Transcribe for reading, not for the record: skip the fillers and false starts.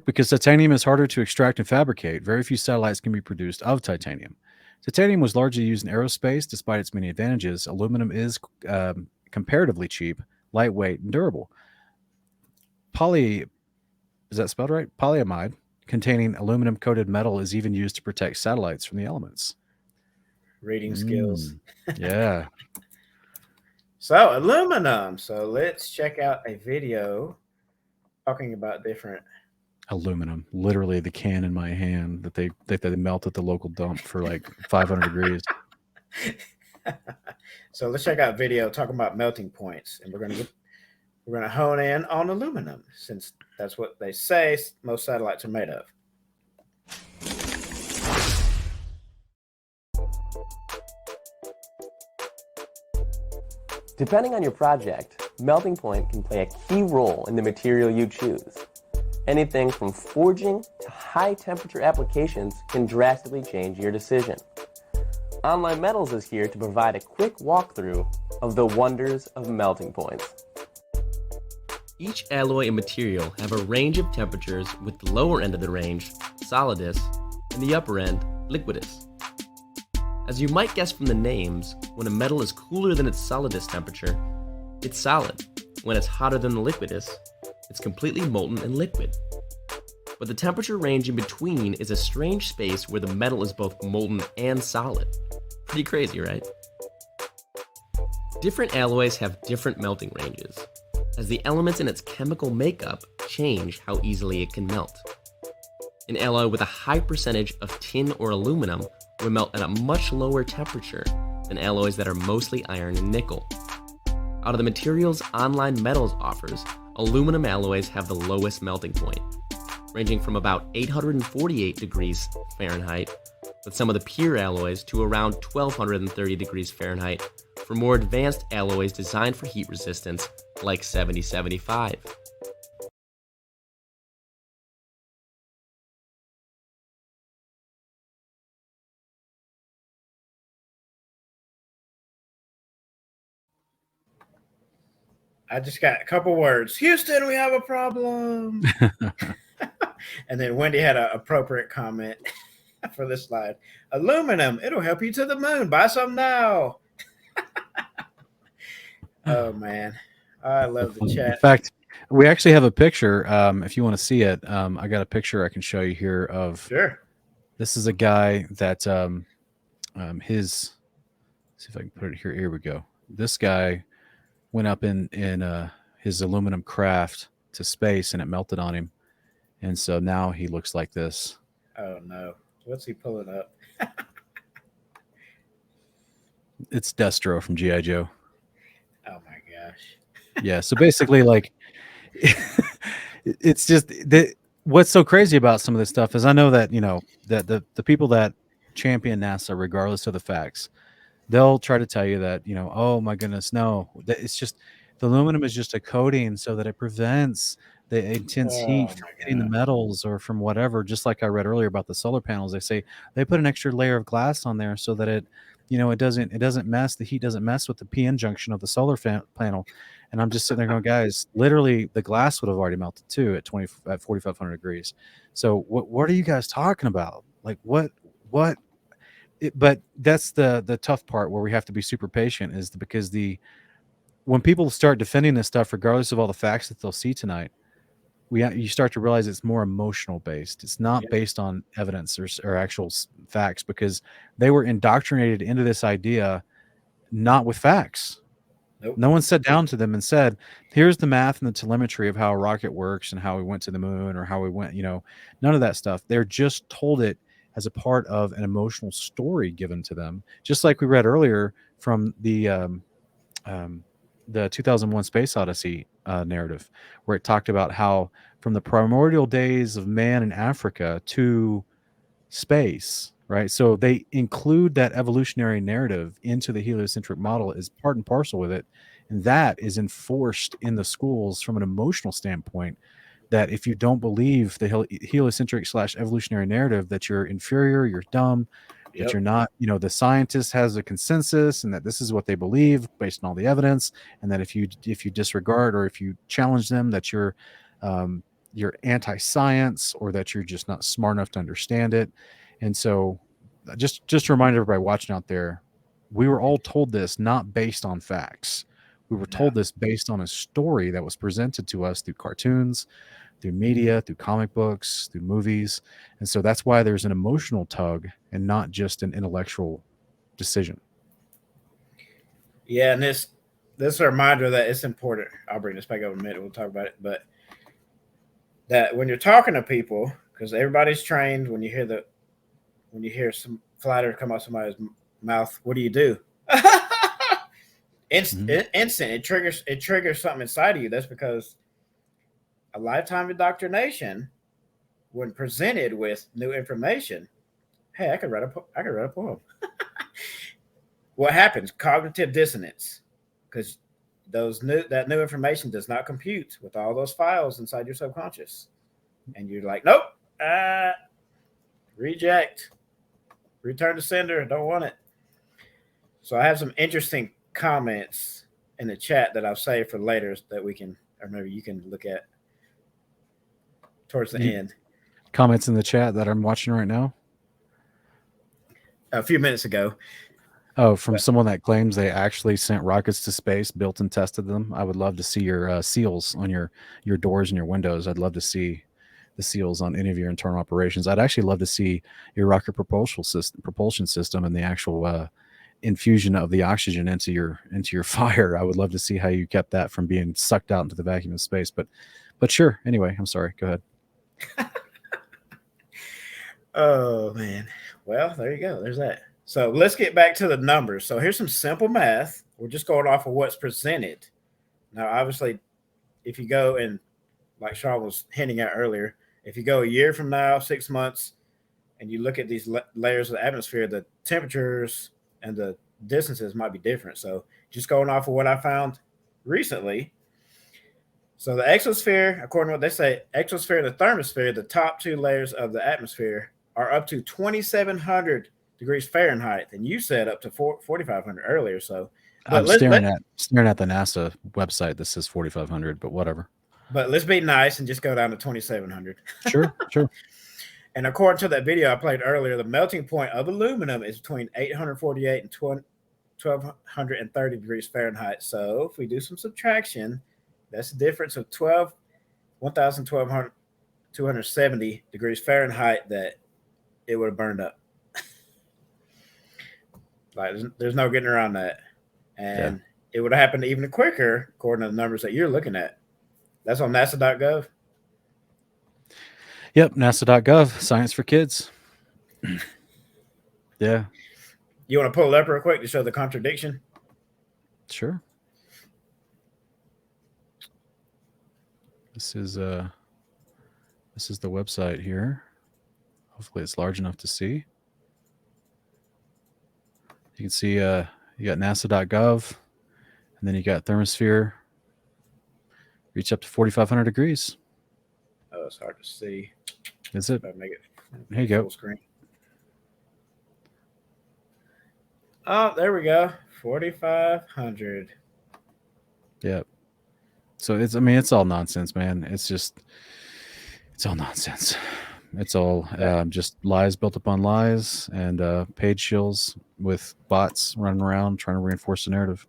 Because titanium is harder to extract and fabricate. Very few satellites can be produced of titanium. Titanium was largely used in aerospace. Despite its many advantages, aluminum is comparatively cheap, lightweight, and durable. Poly is that spelled right? Polyamide containing aluminum coated metal is even used to protect satellites from the elements. Reading skills. Mm, yeah, So aluminum. So let's check out a video talking about different. aluminum. Literally the can in my hand that they melt at the local dump for like 500 degrees. So let's check out video talking about melting points, and we're gonna hone in on aluminum since that's what they say most satellites are made of. Depending on your project, melting point can play a key role in the material you choose. Anything from forging to high temperature applications can drastically change your decision. Online Metals is here to provide a quick walkthrough of the wonders of melting points. Each alloy and material have a range of temperatures, with the lower end of the range, solidus, and the upper end, liquidus. As you might guess from the names, when a metal is cooler than its solidus temperature, it's solid. When it's hotter than the liquidus, it's completely molten and liquid. But the temperature range in between is a strange space where the metal is both molten and solid. Pretty crazy, right? Different alloys have different melting ranges, as the elements in its chemical makeup change how easily it can melt. An alloy with a high percentage of tin or aluminum will melt at a much lower temperature than alloys that are mostly iron and nickel. Out of the materials Online Metals offers, aluminum alloys have the lowest melting point, ranging from about 848 degrees Fahrenheit, with some of the pure alloys to around 1230 degrees Fahrenheit for more advanced alloys designed for heat resistance like 7075. I just got a couple words. Houston, we have a problem. And then Wendy had an appropriate comment for this slide. Aluminum, it'll help you to the moon. Buy some now. Oh man, I love the In chat. fact, we actually have a picture. If you want to see it, I got a picture I can show you here of. Sure. This is a guy that his. See if I can put it here. Here we go. This guy went up in his aluminum craft to space, and it melted on him, and so now he looks like this. Oh no, what's he pulling up? It's Destro from GI Joe. Oh my gosh. Yeah. So basically, like, it's just what's so crazy about some of this stuff is I know that that the people that champion NASA, regardless of the facts, they'll try to tell you that oh my goodness, no, that it's just the aluminum is just a coating so that it prevents the intense Oh heat from my hitting the god. metals or from whatever. Just like I read earlier about the solar panels, they say they put an extra layer of glass on there so that it doesn't mess, the heat doesn't mess with the PN junction of the solar panel. And I'm just sitting there going, guys, literally the glass would have already melted too at 4,500 degrees. So what are you guys talking about? Like what but that's the tough part where we have to be super patient is because when people start defending this stuff, regardless of all the facts that they'll see tonight, you start to realize it's more emotional based. It's not Yep. based on evidence or actual facts because they were indoctrinated into this idea not with facts. Nope. No one sat down to them and said, "Here's the math and the telemetry of how a rocket works and how we went to the moon or how we went." None of that stuff. They're just told it as a part of an emotional story given to them, just like we read earlier from um, the 2001 Space Odyssey narrative, where it talked about how from the primordial days of man in Africa to space, right? So they include that evolutionary narrative into the heliocentric model as part and parcel with it. And that is enforced in the schools from an emotional standpoint that if you don't believe the heliocentric slash evolutionary narrative, that you're inferior, you're dumb, that Yep. you're not, the scientist has a consensus and that this is what they believe based on all the evidence. And that if you disregard or if you challenge them, that you're, um, you're anti-science or that you're just not smart enough to understand it. And so just to remind everybody watching out there, we were all told this not based on facts. We were No. told this based on a story that was presented to us through cartoons, through media, through comic books, through movies. And so that's why there's an emotional tug and not just an intellectual decision. Yeah, and this is a reminder that it's important. I'll bring this back up in a minute. We'll talk about it, but that when you're talking to people, because everybody's trained, when you hear some flatter come out somebody's mouth, what do you do? Instant. It triggers something inside of you. That's because a lifetime indoctrination, when presented with new information, hey, I could write a poem. What happens? Cognitive dissonance, because that new information does not compute with all those files inside your subconscious, and you're like, nope, reject, return to sender, don't want it. So I have some interesting comments in the chat that I've saved for later that we can, or maybe you can look at towards the end. Comments in the chat that I'm watching right now. A few minutes ago. Oh, from someone that claims they actually sent rockets to space, built and tested them. I would love to see your seals on your doors and your windows. I'd love to see the seals on any of your internal operations. I'd actually love to see your rocket propulsion system and the actual infusion of the oxygen into your fire. I would love to see how you kept that from being sucked out into the vacuum of space. But sure. Anyway, I'm sorry. Go ahead. Oh man. Well, there you go. There's that. So let's get back to the numbers. So here's some simple math. We're just going off of what's presented. Now, obviously, if you go and, like Sean was hinting at earlier, if you go a year from now, 6 months, and you look at these layers of the atmosphere, the temperatures and the distances might be different. So just going off of what I found recently. So the exosphere, according to what they say, exosphere and the thermosphere, the top two layers of the atmosphere, are up to 2,700 degrees Fahrenheit, and you said up to 4,500 earlier. So, but I'm staring at the NASA website that says 4,500, but whatever. But let's be nice and just go down to 2,700. Sure. And according to that video I played earlier, the melting point of aluminum is between 848 and 1,230 degrees Fahrenheit. So if we do some subtraction, that's the difference of 1,270 degrees Fahrenheit that it would have burned up. Like there's no getting around that. And it would have happened even quicker, according to the numbers that you're looking at. That's on NASA.gov. Yep, NASA.gov, science for kids. Yeah. You want to pull it up real quick to show the contradiction? Sure. This is the website here. Hopefully it's large enough to see. You can see you got NASA.gov, and then you got thermosphere. Reach up to 4,500 degrees. Oh, it's hard to see. Is it? Make it Here you go. full screen. Oh, there we go. 4,500. Yep. So it's all nonsense, man. It's all nonsense. It's all just lies built upon lies and page shills with bots running around trying to reinforce the narrative.